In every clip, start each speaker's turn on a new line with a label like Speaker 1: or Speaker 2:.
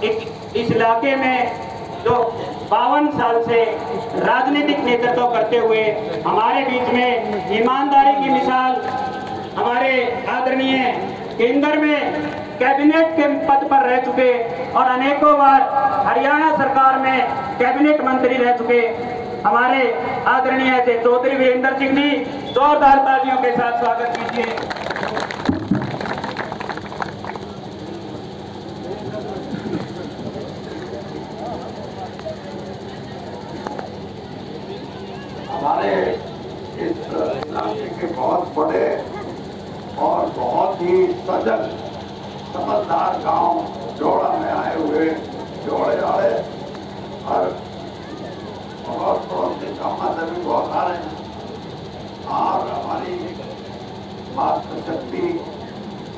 Speaker 1: इस इलाके में जो 52 साल से राजनीतिक नेतृत्व करते हुए हमारे बीच में ईमानदारी की मिसाल हमारे आदरणीय केंद्र में कैबिनेट के पद पर रह चुके और अनेकों बार हरियाणा सरकार में कैबिनेट मंत्री रह चुके हमारे आदरणीय थे चौधरी वीरेंद्र सिंह जी, जोरदार तालियों के साथ स्वागत कीजिए।
Speaker 2: हमारे इस इलाके के बहुत बड़े और बहुत ही सजग समझदार गांव जोड़ा में आए हुए जोड़े वाले और बहुत पड़ोसी गाँव से भी बहुत आ रहे हैं और हमारी मातृशक्ति,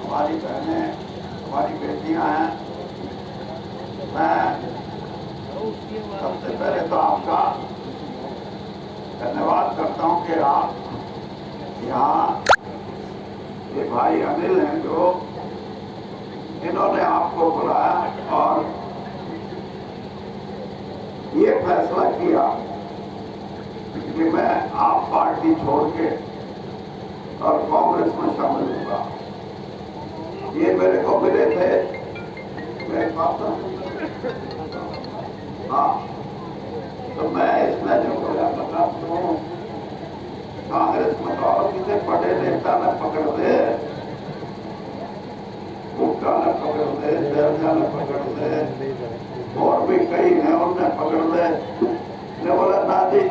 Speaker 2: हमारी बहनें, हमारी बेटियां हैं। मैं सबसे पहले तो आपका धन्यवाद करता हूं कि आप यहाँ ये भाई अनिल हैं जो इन्होंने आपको बुलाया और ये फैसला किया कि मैं आप पार्टी छोड़ के और कांग्रेस में शामिल होगा। ये मेरे को मिले थे, मैं हाँ, तो मैं इसमें जो बोला मतलब कांग्रेस में तो और किसी बड़े नेता ने पकड़ दे, गुप्ता ने पकड़ दे, शैलजा ने पकड़ दे, और भी कई हैं उनने पकड़ दे। ने बोला ना जी,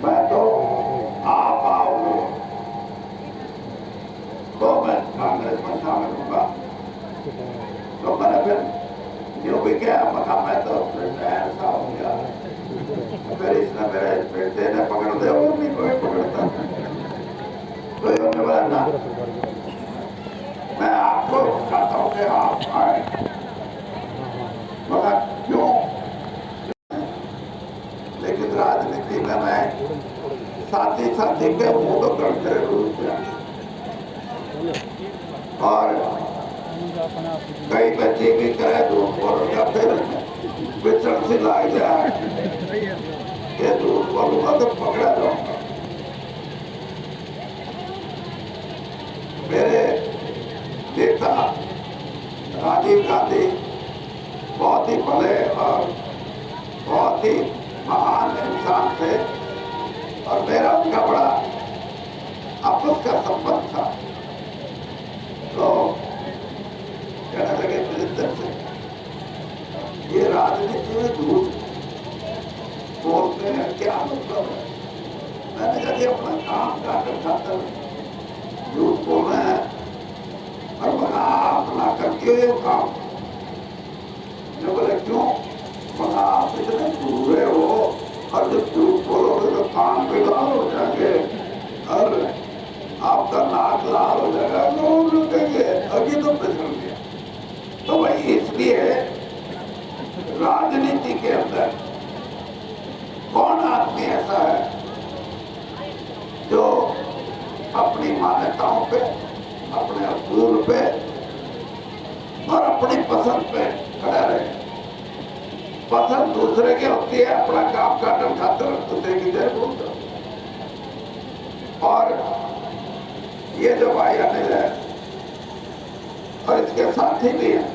Speaker 2: मैं तो आप आओगे तो मैं कांग्रेस में शामिल होगा। तो मैंने फिर जो भी क्या मका मैं तो ऐसा हो गया। फिर इसने मेरे बेटे ने पकड़ दिया और नहीं कोई पकड़ता। तो इन्होंने बोला ना, मैं आपको चाहता हूँ कि आप आए। मगर क्यों? लेकिन राजनीति में मैं साथी साथी के मुंह तो करते रहूँ और कई बच्चे भी करे दूध बोलूंगा फिर विचरण से लाई जाए ये दूध बोलूंगा तो पकड़ा जाऊंगा। मेरे नेता राजीव गांधी बहुत ही भले और बहुत ही महान इंसान थे और मेरा उनका बड़ा आपस का संबंध था। तो कहने लगे मिलिंदर से ये राजनीति में झूठ बोलते हैं क्या मतलब है? मैंने कहा कि अपना काम काटकर खाकर झूठ बोल रहे हैं और बना अपना करके ये काम। मैं बोले क्यों? बना आप इतने बुरे हो और जब झूठ बोलोगे तो कान पे लाल हो जाएंगे और आपका नाक लाल हो जाएगा, लोग रुकेंगे। अभी तो पिछड़ गया। तो भाई इसलिए राजनीति के अंदर कौन आदमी ऐसा है जो अपनी मान्यताओं पे, अपने असूल पे और अपनी पसंद पे खड़ा रहे। पसंद दूसरे की होती है, अपना काम काटन खातर दूसरे की जय बोलता। और ये जो भाई अनिल है और इसके साथी भी हैं,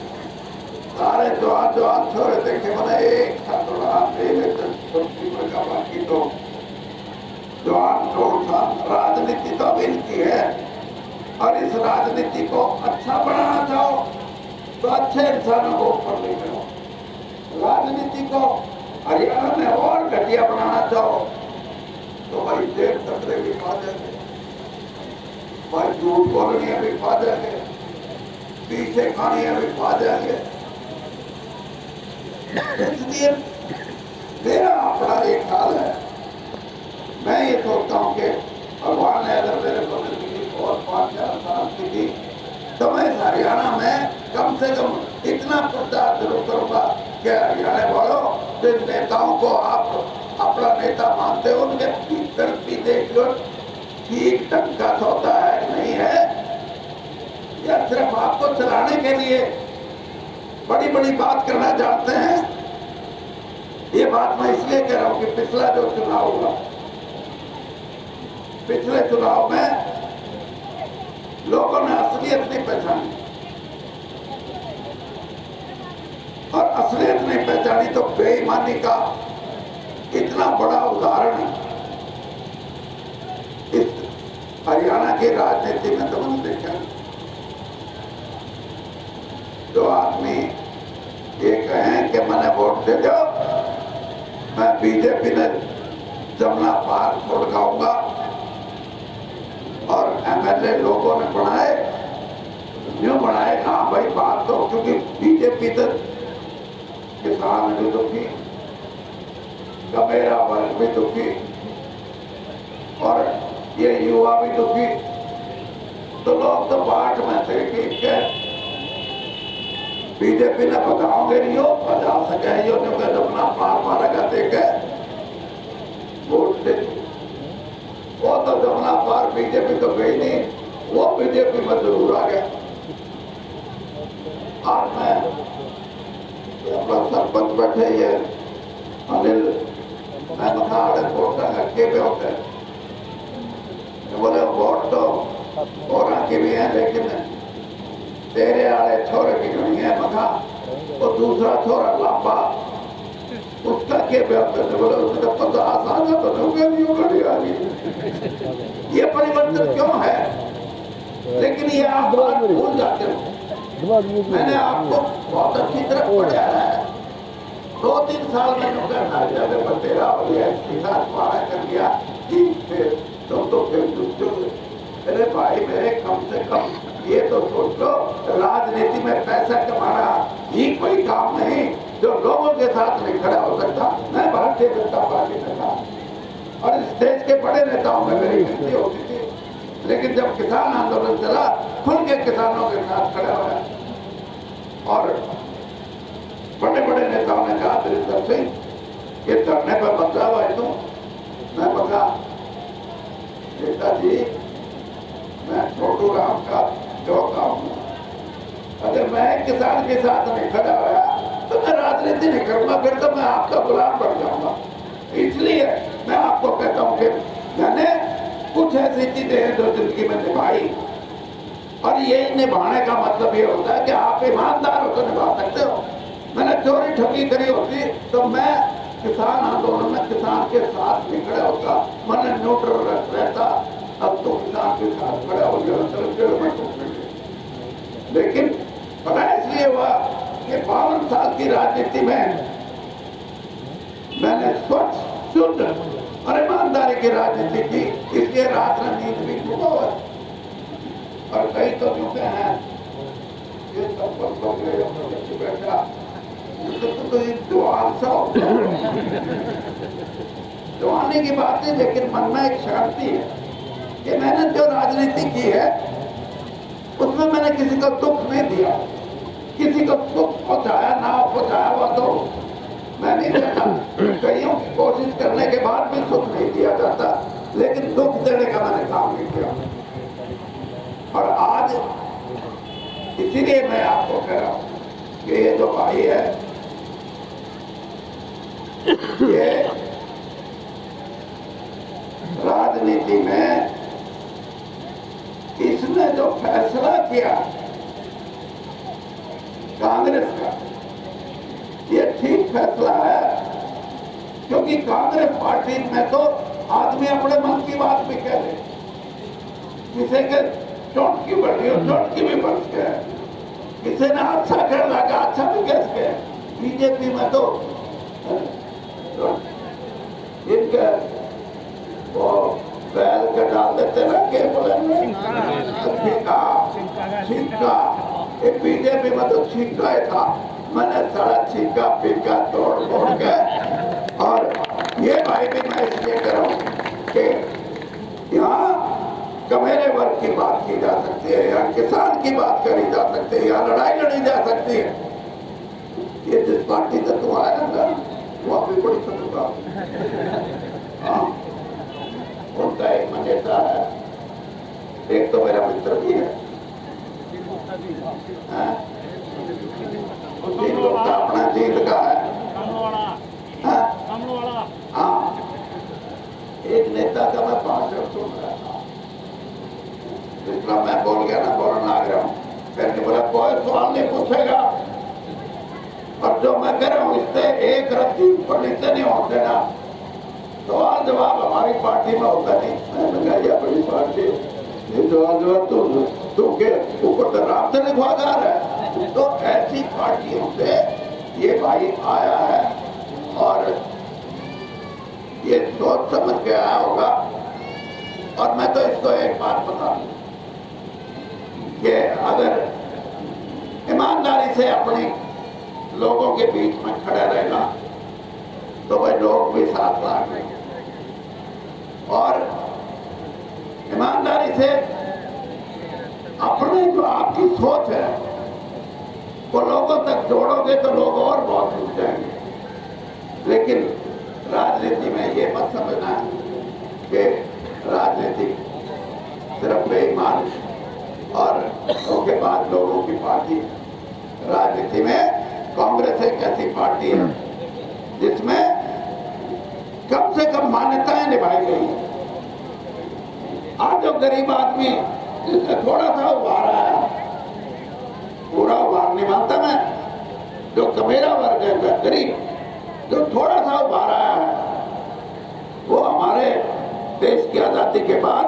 Speaker 2: सारे जवान छोरे देखे मैंने एक था थोड़ा बाकी तो जवान छोड़ था। राजनीति तो अब इनकी है और इस राजनीति को अच्छा बनाना चाहो तो अच्छे इंसानों को ऊपर लेकर आओ। राजनीति को हरियाणा में और घटिया बनाना चाहो तो भाई जेल खतरे भी पा जाएंगे, भाई झूठ बोलनियां भी पा जाएंगे, पीछे खानियां भी पा जाएंगे। इसलिए मेरा अपना एक ख्याल है, मैं ये सोचता हूँ कि भगवान ने अगर मेरे को और 5-4 साल की तो मैं हरियाणा में कम से कम इतना प्रचार जरूर करूंगा कि हरियाणा वालों जिन नेताओं को आप अपना नेता मानते हो उनके भीतर भी देख लो ठीक ढंग का सौदा है कि नहीं है, या सिर्फ आपको चलाने के लिए बड़ी बड़ी बात करना जानते हैं। ये बात मैं इसलिए कह रहा हूं कि पिछला जो चुनाव हुआ, पिछले चुनाव में लोगों ने असलियत नहीं पहचानी, और असलियत नहीं पहचानी तो बेईमानी का इतना बड़ा उदाहरण इस हरियाणा की राजनीति में तो मैंने देखा। जो आदमी ये कहें कि मैंने वोट दे दो, मैं बीजेपी ने जमुना पार छोड़ गाऊंगा, और एमएलए लोगों ने बनाए, क्यों बनाए? हाँ भाई बात तो, क्योंकि बीजेपी तो किसान भी दुखी, गमेरा वर्ग भी दुखी, और ये युवा भी दुखी, तो लोग तो बाट में थे कि बीजेपी ने बताओगे नहीं हो, बजा सके यो अपना पार मारेगा देखे वोट दे। वो तो जमुना पार बीजेपी तो गई नहीं, वो बीजेपी में जरूर आ गया। आज मैं अपना सरपंच बैठे ये अनिल, मैं बता वोट के पे होते हैं, बोले वोट तो और की भी है, लेकिन तेरे आले छोरे की नहीं है। मखा वो दूसरा छोरा लापा, उसका के बोले उसने तो 50 साल का तो ये परिवर्तन क्यों है? लेकिन ये आप बात भूल जाते हो। मैंने आपको बहुत अच्छी तरह पढ़ाया है। 2-3 साल में तेरा हो गया, कर दिया, तुम तो फिर अरे भाई मेरे कम से कम ये तो सोच लो, राजनीति में पैसा कमाना ही कोई काम नहीं जो लोगों के साथ नहीं खड़ा हो सकता। मैं भारतीय जनता पार्टी में था और इस देश के बड़े नेताओं में मेरी गिनती होती थी, लेकिन जब किसान आंदोलन चला, खुल के किसानों के साथ खड़ा हुआ, और बड़े बड़े नेताओं ने कहा धीरेन्द्र सिंह ये धरने पर बदलाव है तुम। मैं बता नेताजी, मैं छोटू राम का जो काम हूँ, अगर मैं किसान के साथ नहीं खड़ा हुआ तो मैं राजनीति नहीं करूंगा, फिर तो मैं आपका गुलाम बन जाऊंगा। इसलिए मैं आपको कहता हूँ कि मैंने कुछ ऐसी चीजें हैं जो जिंदगी में निभाई, और ये निभाने का मतलब ये होता है कि आप ईमानदार हो तो निभा सकते हो। मैंने चोरी ठगी करी होती तो मैं किसान आंदोलन में किसान के साथ नहीं खड़ा होता, मैंने न्यूट्रल रहता। अब तो किसान के साथ खड़ा हो गया। लेकिन पता इसलिए हुआ कि 52 साल की राजनीति में मैंने स्वच्छ शुद्ध और ईमानदारी की राजनीति की, इसलिए रात में नींद भी टूटा हुआ। और कई तो यूं हैं ये सब बैठा तो ये जवान सा जवानी की बात नहीं, लेकिन मन में एक शांति है कि मैंने जो राजनीति की है उसमें मैंने किसी को दुख नहीं दिया, किसी को सुख पहुंचाया ना पहुंचाया हुआ तो मैं नहीं देता। कईयों की कोशिश करने के बाद भी सुख नहीं दिया जाता, लेकिन दुख देने का मैंने काम नहीं किया। और आज इसीलिए मैं आपको कह रहा हूं कि ये जो भाई है, ये राजनीति में इसने जो फैसला किया कांग्रेस का, ये ठीक फैसला है, क्योंकि कांग्रेस पार्टी में तो आदमी अपने मन की बात भी कह दे, किसी के चोट की बढ़ी और चोट की भी बढ़ गए, किसी ने अच्छा कर लगा अच्छा भी कह के। बीजेपी में तो इनके वो बैल के डाल देते ना के बोले छिक्का, ये बीजेपी में तो छिक्का ही था। मैंने सारा छिक्का फिक्का तोड़ फोड़ के, और ये भाई भी मैं इसलिए कर रहा हूँ कि यहाँ कमेरे वर्ग की बात की जा सकती है, यहाँ किसान की बात करी जा सकती है, यहाँ लड़ाई लड़ी जा सकती है। ये जिस पार्टी से तुम आया ना, वो भी बड़ी शत्रुता। हाँ, उनका एक नेता है, एक तो मेरा मित्र भी है, अजीत का है। हाँ? हाँ, एक नेता का मैं भाषण सुन रहा था, जितना मैं बोल गया ना, बोलना आ गया हूँ। फिर बोला कोई सवाल नहीं पूछेगा, और जो मैं कह रहा हूँ इससे एक रत्ती ऊपर नीचे नहीं होते ना, सवाल जवाब हमारी पार्टी में होता नहीं। मैंने कहा ये बड़ी पार्टी, ये सवाल जवाब तो के ऊपर तो राम से लिखवादार है। तो ऐसी पार्टियों से ये भाई आया है और ये सोच समझ के आया होगा। और मैं तो इसको एक बात बता दूं कि अगर ईमानदारी से अपने लोगों के बीच में खड़े रहेगा तो वह लोग भी साथ लाएंगे, और ईमानदारी से अपने जो आपकी सोच है वो लोगों तक जोड़ोगे तो लोग और बहुत जुड़ जाएंगे। लेकिन राजनीति में ये मत समझना कि राजनीति सिर्फ बेईमान और धोखेबाज लोगों की पार्टी। राजनीति में कांग्रेस एक ऐसी पार्टी है जिसमें कम से कम मान्यताएं निभाई गई है। आज जो गरीब आदमी जिसने थोड़ा सा उभारा है, पूरा उभार नहीं मानता मैं, जो कमेरा वर्ग है गरीब, जो थोड़ा सा उभारा है, वो हमारे देश की आजादी के बाद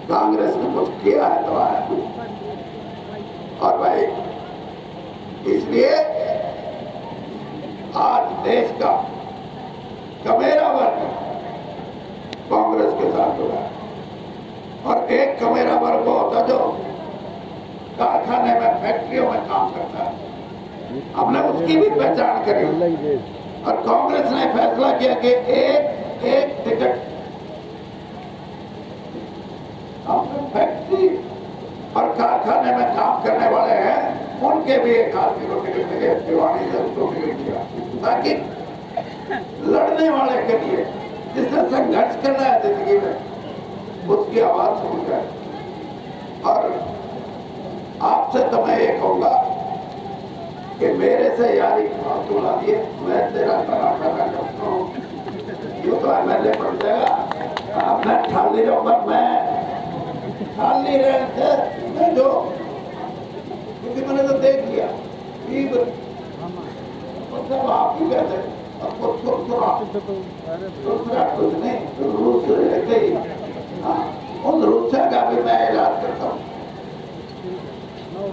Speaker 2: कांग्रेस ने कुछ किया है तो है। और भाई इसलिए आज देश का कमेरा वर्ग कांग्रेस के साथ जुड़ा है, और एक कमेरा वर्ग होता जो कारखाने में, फैक्ट्रियों में काम करता है, हमने उसकी भी पहचान करी। और कांग्रेस ने फैसला किया कि एक टिकट फैक्ट्री और कारखाने में काम करने वाले हैं उनके भी एक आदमी को टिकट मिले, भिवानी से उसको टिकट दिया, ताकि लड़ने वाले के लिए, जिसने संघर्ष करना है जिंदगी में, उसकी आवाज सुन जाए। और आपसे तो मैं ये कहूंगा कि मेरे से यारी तुला दिए, मैं तेरा कराटा का करता हूँ, ये तो MLA बन जाएगा, मैं खाली रहूंगा, मैं खाली रहते मैं जो, क्योंकि मैंने तो देख लिया मतलब आप ही कहते आपको कुछ नहीं रूस रहते ही, उन रूसा का भी मैं इलाज करता हूँ।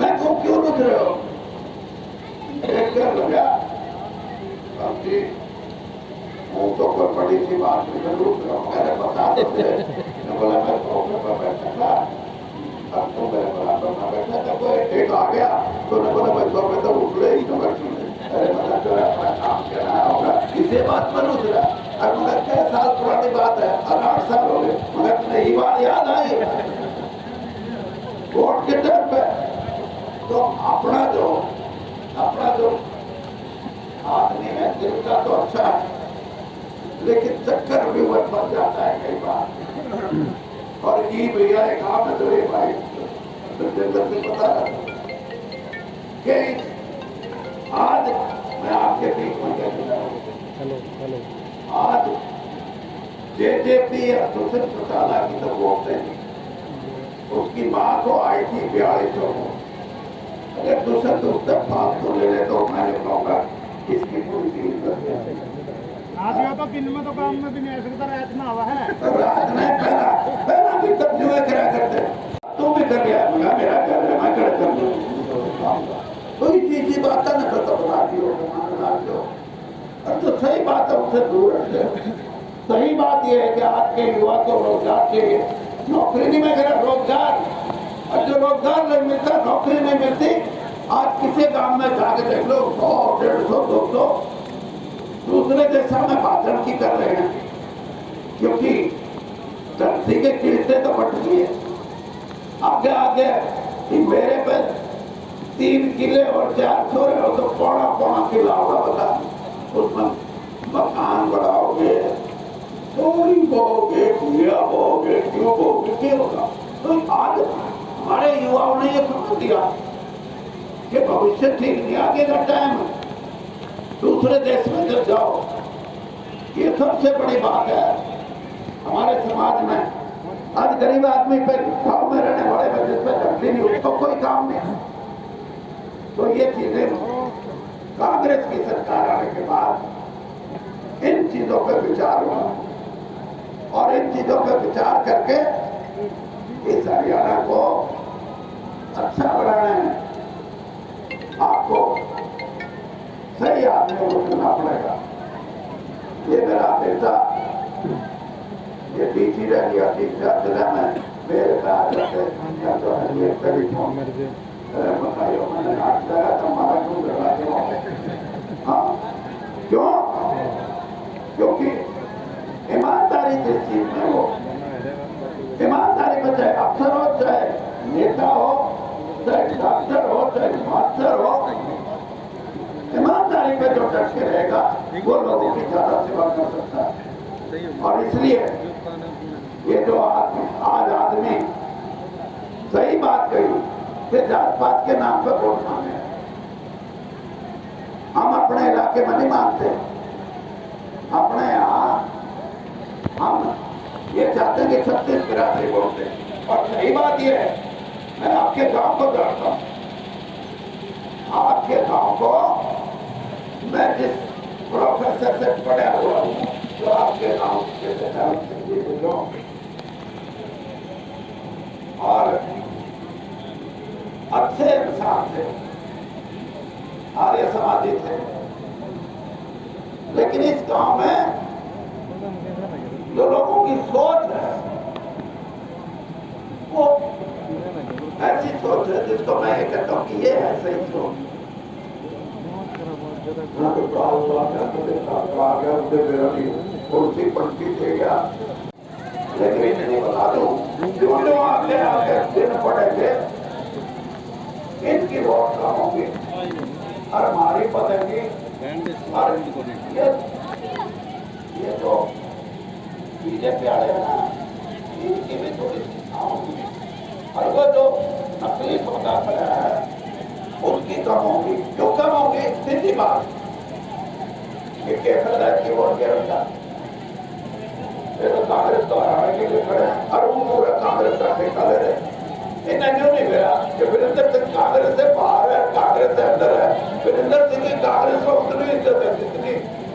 Speaker 2: मैं को क्यों रुक रहे हो? एक लगा वो तो कोई बड़ी सी बात नहीं, रुक रहा हूँ, मैंने बता देते। मैं बोला मैं सोफे पर बैठा था, अब तो मेरे बराबर में बैठा था, कोई एक आ गया तो मैं बोला मैं सोफे तो उठ रही तो बैठी। अरे मतलब जो है अपना काम करना होगा, इसे बात पर रुक रहा। और मगर 6 साल पुरानी बात है, 8 साल हो गए, मगर नई बात याद आई वोट के टाइम पे। तो अपना जो आदमी है दिल का तो अच्छा है, लेकिन चक्कर भी वो फंस जाता है कई बार। और ये भैया एक काम है तो ये भाई से पता कि आज मैं आपके बीच में कहता हूँ, आज JJP सुशील चौटाला की तो वोट देंगे, उसकी माँ को आई थी 4200 वोट। अगर दूसरे उससे 500 ले ले तो मैंने कहूँगा इसकी पूरी चीज
Speaker 3: तो दिन में तो काम में भी नहीं सकता, रात में हवा है।
Speaker 2: रात में पहला भी तब जुए करा करते, तू भी कर गया, मेरा कर रहा, मैं कर दूँ। तो इसी बात का न तो बना दियो। और तो सही बात है, उससे दूर रखते। सही बात यह है कि आज के युवा को रोजगार चाहिए, नौकरी नहीं मिल रहा, रोजगार, और जो रोजगार नहीं मिलता, नौकरी नहीं मिलती। आज किसी गांव में जाके देख लो 100, 150, 200 दूसरे देशों में भाषण की कर रहे हैं, क्योंकि धरती के किस्ते तो बढ़ गई है। आगे आगे मेरे पे 3 किले और 4 छोरे हो तो पौना किला होगा, बता उसमें मकान बढ़ाओगे, थोड़ी बोगे, भूया बोगे, क्यों बोगे, क्या होगा? तो आज हमारे युवाओं ने ये समझ दिया कि भविष्य ठीक नहीं, आगे का टाइम दूसरे देश में जब जाओ, ये सबसे बड़ी बात है हमारे समाज में। आज गरीब आदमी पे, गांव में रहने वाले में जिसमें धरती नहीं, उसको कोई काम नहीं। तो ये चीजें कांग्रेस की सरकार आने के बाद इन चीजों पर विचार हुआ और इन चीजों पर विचार करके इस हरियाणा को अच्छा बनाना है। आपको सही आदमी को चुनना पड़ेगा। ये मेरा बेटा ये डीसी रह गया, जिला में मेरे पास बताइए मैंने हाथ लगाया तो हमारा क्यों करवाते हो? हाँ, क्यों? क्योंकि ईमानदारी जिस चीज में हो, ईमानदारी में चाहे अफसर हो, चाहे नेता हो, चाहे डॉक्टर हो, चाहे मास्टर हो, ईमानदारी में जो डट के रहेगा वो लोगों की ज्यादा सेवा कर सकता है। और इसलिए ये जो आज आदमी सही बात कही कि जात पात के नाम पर वोट मांगे, हम अपने इलाके में नहीं मानते। अपने यहाँ हम ये चाहते हैं कि 36 बिरादरी वोट दें। और सही बात ये है, मैं आपके गांव को जानता हूँ, आपके गांव को मैं जिस प्रोफेसर से पढ़ा हुआ हूँ, जो आपके गांव के और अच्छे इंसान थे, आर्य समाजी थे, लेकिन इस गांव में जो लोगों की सोच है वो ऐसी सोच है जिसको मैं ये कहता हूँ कि ये है सही सोच। कुर्सी पलटी दे गया, लेकिन इतनी बता दूं, जो लोग आगे आगे दिन पड़ेंगे इनकी वोट कम होंगी और हमारी बदलेगी। और ये जो बीजेपी वाले हैं ना, इनकी भी थोड़ी होंगी, और वो जो नकली सौदा खड़ा है उसकी कम होगी। क्यों कम होगी? सीधी बात, ये कहता की वोट गिरता तो कांग्रेस तो हराने के लिए खड़े हैं और वो पूरा कांग्रेस का ठेका ले रहे। इन्हें क्यों नहीं मिला कि वीरेंद्र सिंह कांग्रेस से बाहर है, कांग्रेस से अंदर है। वीरेंद्र सिंह की कांग्रेस में उतनी इज्जत है जितनी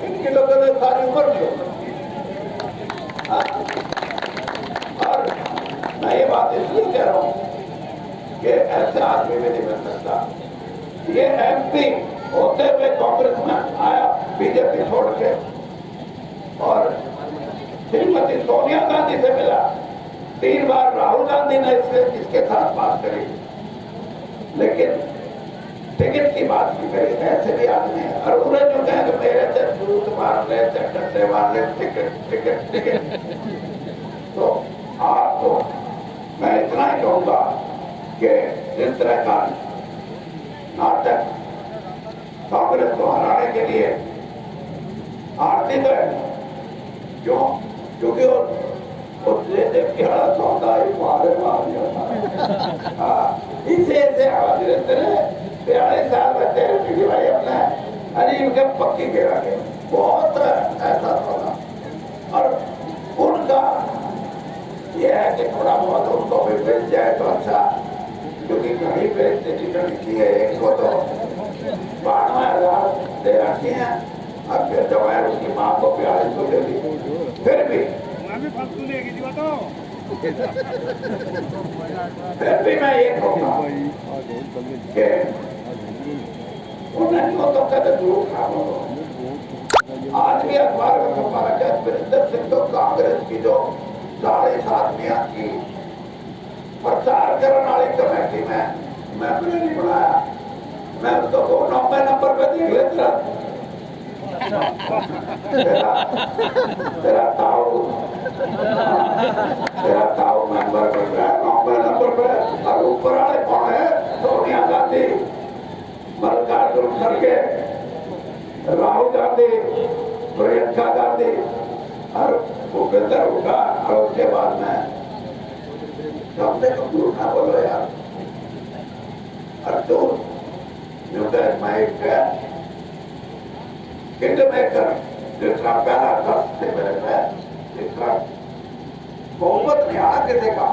Speaker 2: इनके लोगों ने सारी उम्र नहीं हो सकती। और मैं ये बात इसलिए कह रहा हूँ कि ऐसे आदमी भी नहीं मिल सकता। ये MP होते हुए कांग्रेस में आया, बीजेपी छोड़ के, और श्रीमती सोनिया गांधी से मिला। 3 बार राहुल गांधी ने इसके साथ बात करी, लेकिन टिकट की बात नहीं करी। ऐसे भी आदमी है और उन्हें जो कहे कि मेरे से दूध मार ले, डंडे मार ले, टिकट टिकट टिकट। तो आपको मैं इतना ही कहूंगा कि जिस तरह का नाटक कांग्रेस को हराने के लिए आरती है, क्यों? क्योंकि सौदा ही मार दिया इसे आवाज रहते रहे 42 साल में तेरे पीढ़ी भाई अपना अरे उनके पक्की गिरा के बहुत ऐसा होगा। और उनका यह है कि थोड़ा बहुत उनको भी मिल जाए तो अच्छा, क्योंकि घड़ी पे स्थिति की है। एक को तो 92,000 दे रखी है, अब फिर दवाएं उसकी माँ को 4200 दे दी। फिर भी मैं ये कहूँगा कि उन्हें तो कहते दूर खाओ। आज भी अखबार में छपा रखा है वीरेंद्र सिंह तो कांग्रेस की जो 40 आदमियां की प्रचार करने वाली कमेटी में मैंने नहीं बनाया। मैं उसको 2 नंबर पे देख लेता तेरा ताऊ मेंबर बन रहा है 9 नंबर पे, और ऊपर वाले कौन है? सोनिया गांधी, मल्लिकार्जुन खड़गे, राहुल गांधी, प्रियंका गांधी और भूपेंद्र हुड्डा। और उसके बाद में कम से कम दूर ना बोलो यार। और दूर मैं किंग मेकर जितना पहला ट्रस्ट थे मेरे पे, जितना बहुमत नहीं आया किसी का,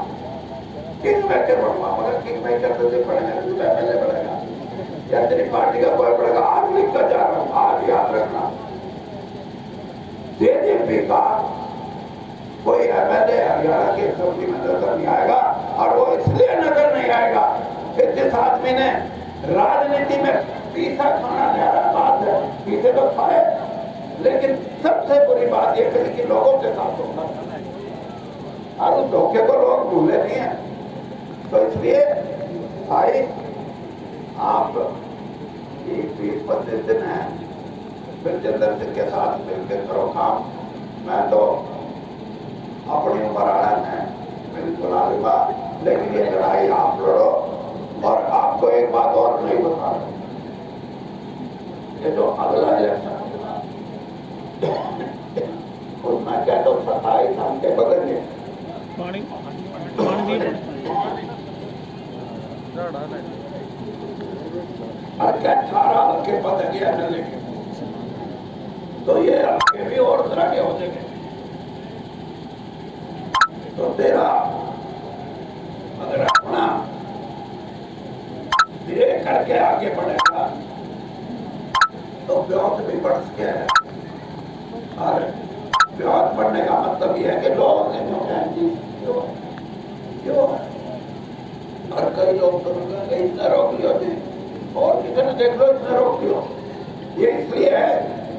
Speaker 2: किंग मेकर बनवा, मगर किंग मेकर तो पड़ेगा, पहले पड़ेगा या तेरी पार्टी का कोई पड़ेगा। आज लिख कर जा रहा हूं, आज याद रखना, जेजेपी का कोई एमएलए हरियाणा के असेंबली में नजर नहीं आएगा, और वो इसलिए नजर नहीं आएगा कि जिस आदमी ने राजनीति में पीसा खाना न्यारा बात है, पीछे तो खाए, लेकिन सबसे बुरी बात यह करी कि लोगों के साथ होगा, और उस धोखे को लोग भूले नहीं है। तो इसलिए भाई आप 20-25 दिन है विजेंद्र सिंह के साथ मिलकर करो काम। मैं तो अपनी उम्र आया है बिल्कुल आ लूंगा, लेकिन ये लड़ाई आप लड़ो। और आपको एक बात और नहीं बता रहा, ये जो अगला इलेक्शन उसमें क्या तो 27 साल के बगल में क्या 18 के पद गया मिलने के, तो ये आगे भी और तरह के हो जाएंगे। तो तेरा अगर अपना धीरे करके आगे बढ़ेगा तो ब्याज भी बढ़ सके है। और ब्याज बढ़ने का मतलब यह है कि लोग क्यों और कई लोग तो इसने रोक लियो थे, और किसी ने देख लो इसने रोक लियो। ये इसलिए है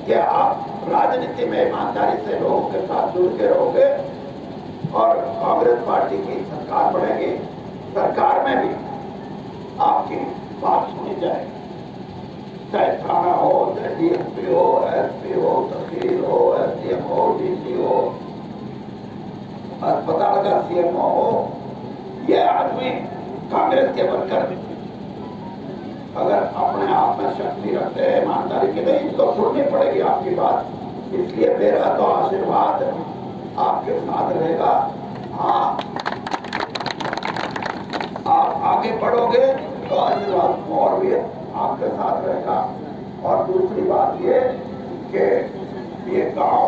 Speaker 2: कि आप राजनीति में ईमानदारी से लोगों के साथ जुड़ के रहोगे और कांग्रेस पार्टी की सरकार बढ़ेगी, सरकार में भी आपकी बात सुनी जाएगी, चाहे थाना हो, चाहे डीएसपी हो, एसपी हो, तहसील हो, एसडीएम हो, डीसी हो, अस्पताल का सीएमओ हो, ये आदमी कांग्रेस के वर्कर अगर अपने आप में शक्ति रखते हैं, ईमानदारी की, नहीं तो सुननी पड़ेगी आपकी बात। इसलिए मेरा तो आशीर्वाद आपके साथ रहेगा। हाँ, आप आगे बढ़ोगे तो आशीर्वाद और भी आपके साथ रहेगा। और दूसरी बात ये कि ये गांव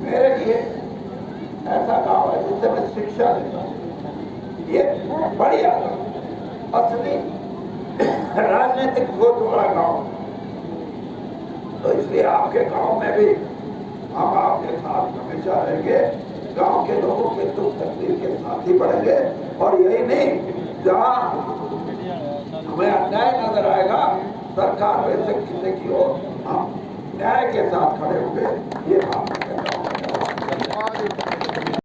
Speaker 2: मेरे लिए ऐसा गांव है जिससे मैं शिक्षा लेता हूँ। ये बढ़िया असली राजनीतिक सोच वाला गांव, तो इसलिए आपके गांव में भी हम आपके साथ हमेशा रहेंगे, गांव के लोगों के दुख तकलीफ के साथ ही बढ़ेंगे। और यही नहीं, जहां हमें अन्याय नजर आएगा सरकार में से किसी की हो, हम न्याय के साथ खड़े होंगे। ये बात मैं कहता हूँ।